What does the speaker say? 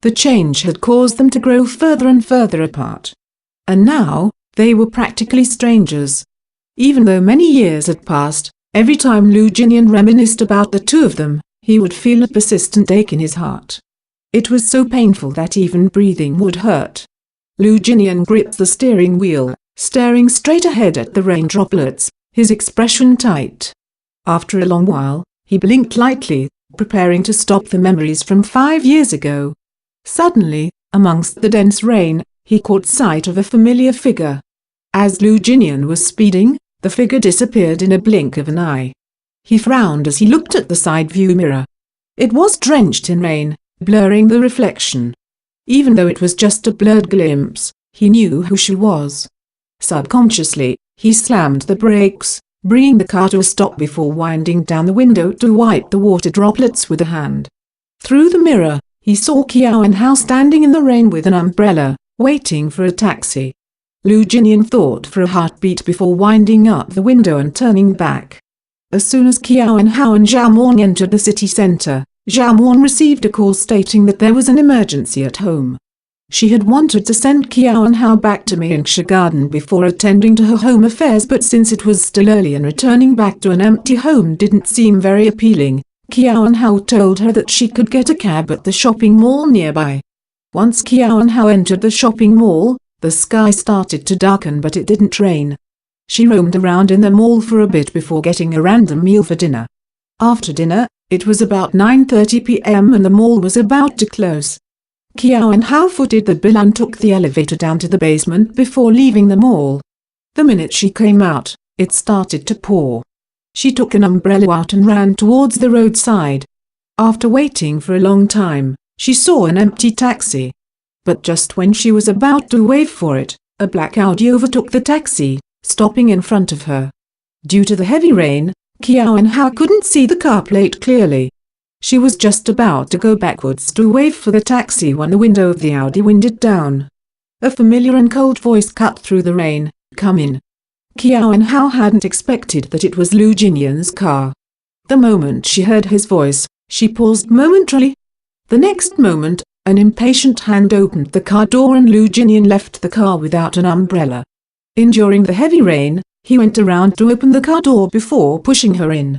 The change had caused them to grow further and further apart. And now, they were practically strangers. Even though many years had passed, every time Lu Jinian reminisced about the two of them, he would feel a persistent ache in his heart. It was so painful that even breathing would hurt. Lu Jinian gripped the steering wheel, staring straight ahead at the rain droplets, his expression tight. After a long while, he blinked lightly, preparing to stop the memories from 5 years ago. Suddenly, amongst the dense rain, he caught sight of a familiar figure. As Lu Jinian was speeding, the figure disappeared in a blink of an eye. He frowned as he looked at the side view mirror. It was drenched in rain, blurring the reflection. Even though it was just a blurred glimpse, he knew who she was. Subconsciously, he slammed the brakes, bringing the car to a stop before winding down the window to wipe the water droplets with a hand. Through the mirror, he saw Qiao and Hao standing in the rain with an umbrella, waiting for a taxi. Lu Jinian thought for a heartbeat before winding up the window and turning back. As soon as Qiao and Hao and Zhao Muan entered the city center, Zhao Muan received a call stating that there was an emergency at home. She had wanted to send Qiao and Hao back to Mingsha Garden before attending to her home affairs, but since it was still early and returning back to an empty home didn't seem very appealing, Qiao and Hao told her that she could get a cab at the shopping mall nearby. Once Qiao and Hao entered the shopping mall, the sky started to darken, but it didn't rain. She roamed around in the mall for a bit before getting a random meal for dinner. After dinner, it was about 9:30 p.m. and the mall was about to close. Qiao and Hao footed the bill and took the elevator down to the basement before leaving the mall. The minute she came out, it started to pour. She took an umbrella out and ran towards the roadside. After waiting for a long time, she saw an empty taxi. But just when she was about to wave for it, a black Audi overtook the taxi, stopping in front of her. Due to the heavy rain, Qiao and Hao couldn't see the car plate clearly. She was just about to go backwards to wave for the taxi when the window of the Audi winded down. A familiar and cold voice cut through the rain, "Come in." Qiao and Hao hadn't expected that it was Lu Jinian's car. The moment she heard his voice, she paused momentarily. The next moment, an impatient hand opened the car door and Lu Jinian left the car without an umbrella. Enduring the heavy rain, he went around to open the car door before pushing her in.